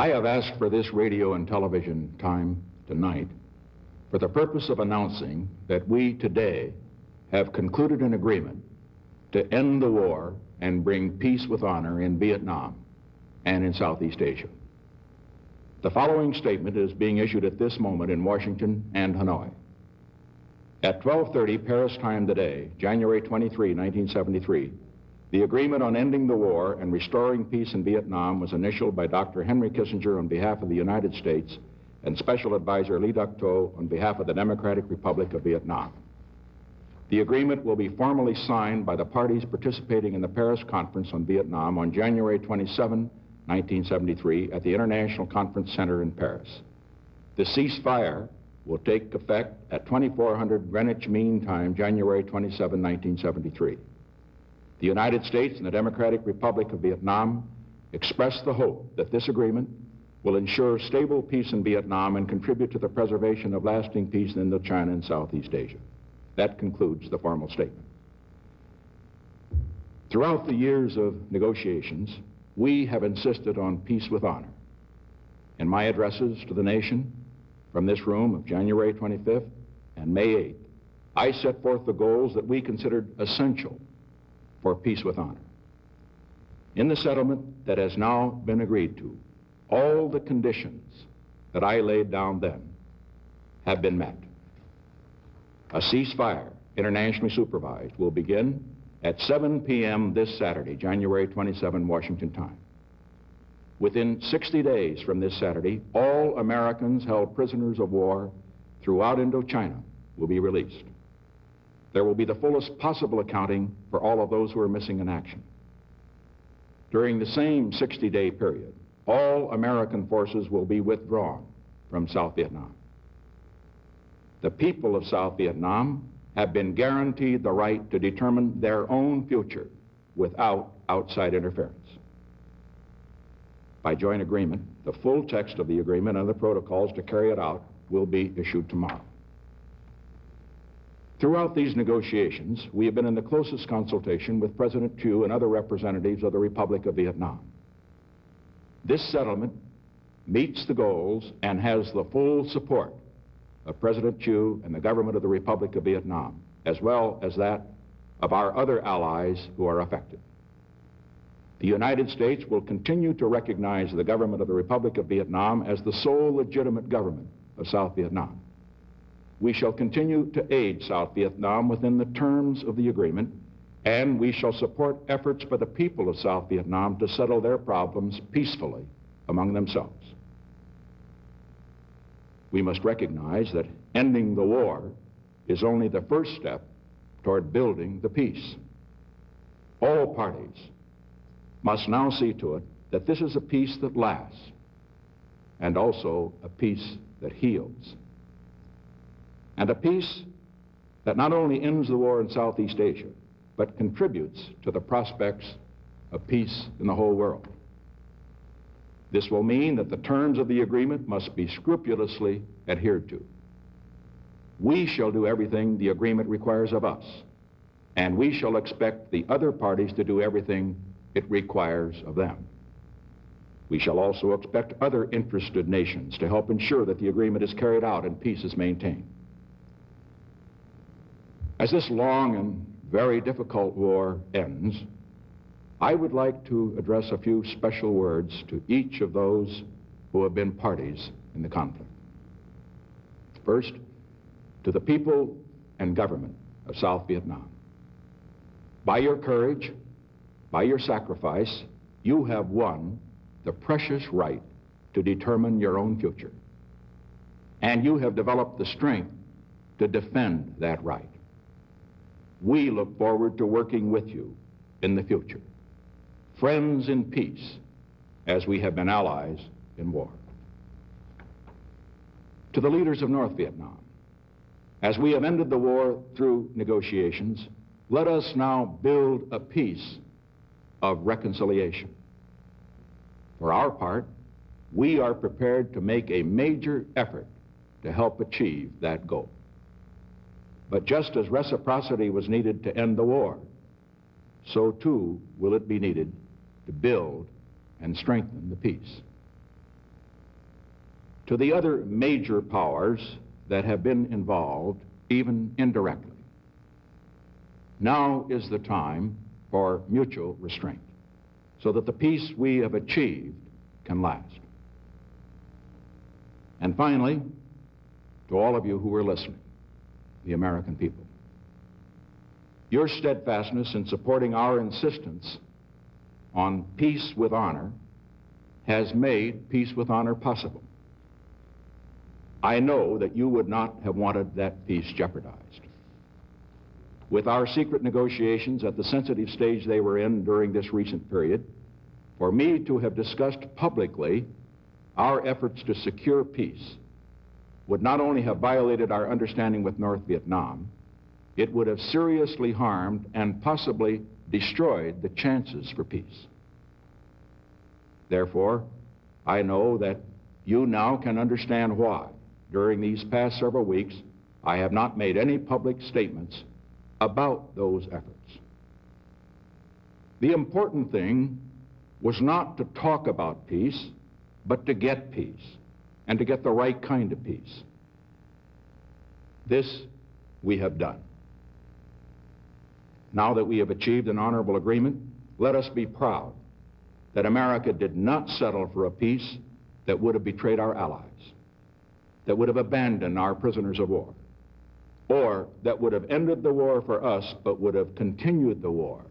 I have asked for this radio and television time tonight for the purpose of announcing that we today have concluded an agreement to end the war and bring peace with honor in Vietnam and in Southeast Asia. The following statement is being issued at this moment in Washington and Hanoi. At 12:30 Paris time today, January 23, 1973, the agreement on ending the war and restoring peace in Vietnam was initialed by Dr. Henry Kissinger on behalf of the United States and Special Advisor Lee Duc-Tho on behalf of the Democratic Republic of Vietnam. The agreement will be formally signed by the parties participating in the Paris Conference on Vietnam on January 27, 1973 at the International Conference Center in Paris. The ceasefire will take effect at 2400 Greenwich Mean Time, January 27, 1973. The United States and the Democratic Republic of Vietnam express the hope that this agreement will ensure stable peace in Vietnam and contribute to the preservation of lasting peace in Indochina and Southeast Asia. That concludes the formal statement. Throughout the years of negotiations, we have insisted on peace with honor. In my addresses to the nation from this room of January 25th and May 8th, I set forth the goals that we considered essential for peace with honor. In the settlement that has now been agreed to, all the conditions that I laid down then have been met. A ceasefire, internationally supervised, will begin at 7 p.m. this Saturday, January 27, Washington time. Within 60 days from this Saturday, all Americans held prisoners of war throughout Indochina will be released. There will be the fullest possible accounting for all of those who are missing in action. During the same 60-day period, all American forces will be withdrawn from South Vietnam. The people of South Vietnam have been guaranteed the right to determine their own future without outside interference. By joint agreement, the full text of the agreement and the protocols to carry it out will be issued tomorrow. Throughout these negotiations, we have been in the closest consultation with President Thieu and other representatives of the Republic of Vietnam. This settlement meets the goals and has the full support of President Thieu and the government of the Republic of Vietnam, as well as that of our other allies who are affected. The United States will continue to recognize the government of the Republic of Vietnam as the sole legitimate government of South Vietnam. We shall continue to aid South Vietnam within the terms of the agreement, and we shall support efforts by the people of South Vietnam to settle their problems peacefully among themselves. We must recognize that ending the war is only the first step toward building the peace. All parties must now see to it that this is a peace that lasts and also a peace that heals. And a peace that not only ends the war in Southeast Asia, but contributes to the prospects of peace in the whole world. This will mean that the terms of the agreement must be scrupulously adhered to. We shall do everything the agreement requires of us, and we shall expect the other parties to do everything it requires of them. We shall also expect other interested nations to help ensure that the agreement is carried out and peace is maintained. As this long and very difficult war ends, I would like to address a few special words to each of those who have been parties in the conflict. First, to the people and government of South Vietnam. By your courage, by your sacrifice, you have won the precious right to determine your own future. And you have developed the strength to defend that right. We look forward to working with you in the future, friends in peace, as we have been allies in war. To the leaders of North Vietnam, as we have ended the war through negotiations, let us now build a peace of reconciliation. For our part, we are prepared to make a major effort to help achieve that goal. But just as reciprocity was needed to end the war, so too will it be needed to build and strengthen the peace. to the other major powers that have been involved, even indirectly. Now is the time for mutual restraint, so that the peace we have achieved can last. And finally, to all of you who are listening, the American people, your steadfastness in supporting our insistence on peace with honor has made peace with honor possible. I know that you would not have wanted that peace jeopardized. With our secret negotiations at the sensitive stage they were in during this recent period, for me to have discussed publicly our efforts to secure peace would not only have violated our understanding with North Vietnam, it would have seriously harmed and possibly destroyed the chances for peace. Therefore, I know that you now can understand why, during these past several weeks, I have not made any public statements about those efforts. The important thing was not to talk about peace, but to get peace, and to get the right kind of peace. This we have done. Now that we have achieved an honorable agreement, let us be proud that America did not settle for a peace that would have betrayed our allies, that would have abandoned our prisoners of war, or that would have ended the war for us but would have continued the war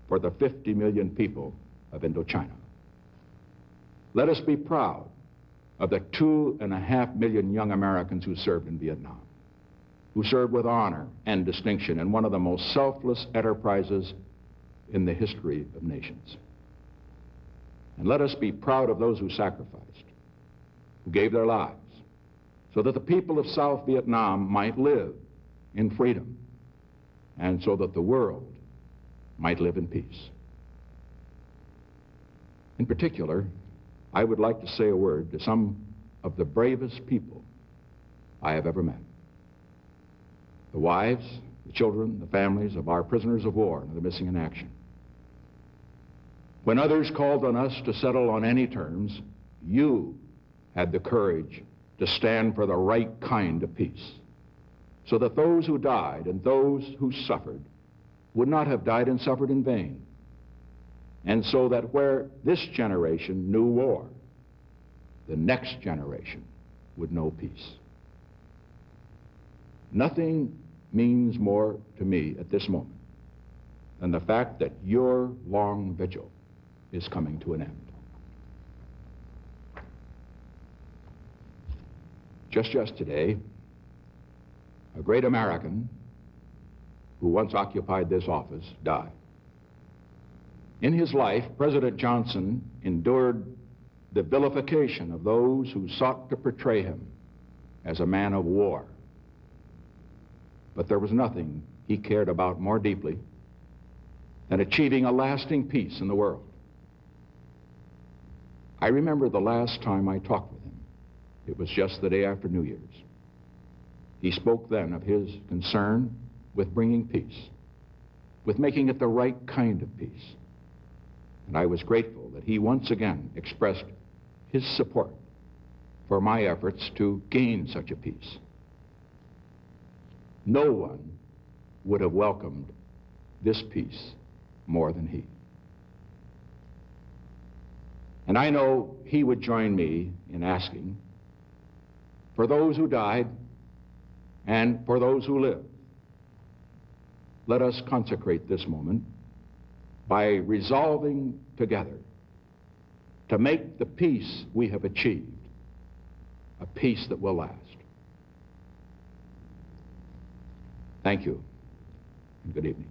for the 50 million people of Indochina. Let us be proud of the 2.5 million young Americans who served in Vietnam, who served with honor and distinction in one of the most selfless enterprises in the history of nations. And let us be proud of those who sacrificed, who gave their lives, so that the people of South Vietnam might live in freedom, and so that the world might live in peace. In particular, I would like to say a word to some of the bravest people I have ever met. The wives, the children, the families of our prisoners of war and the missing in action. When others called on us to settle on any terms, you had the courage to stand for the right kind of peace, so that those who died and those who suffered would not have died and suffered in vain, and so that where this generation knew war, the next generation would know peace. Nothing means more to me at this moment than the fact that your long vigil is coming to an end. Just yesterday, a great American who once occupied this office died. In his life, President Johnson endured the vilification of those who sought to portray him as a man of war. But there was nothing he cared about more deeply than achieving a lasting peace in the world. I remember the last time I talked with him. It was just the day after New Year's. He spoke then of his concern with bringing peace, with making it the right kind of peace. And I was grateful that he once again expressed his support for my efforts to gain such a peace. No one would have welcomed this peace more than he. And I know he would join me in asking for those who died and for those who live. Let us consecrate this moment by resolving together to make the peace we have achieved a peace that will last. Thank you, and good evening.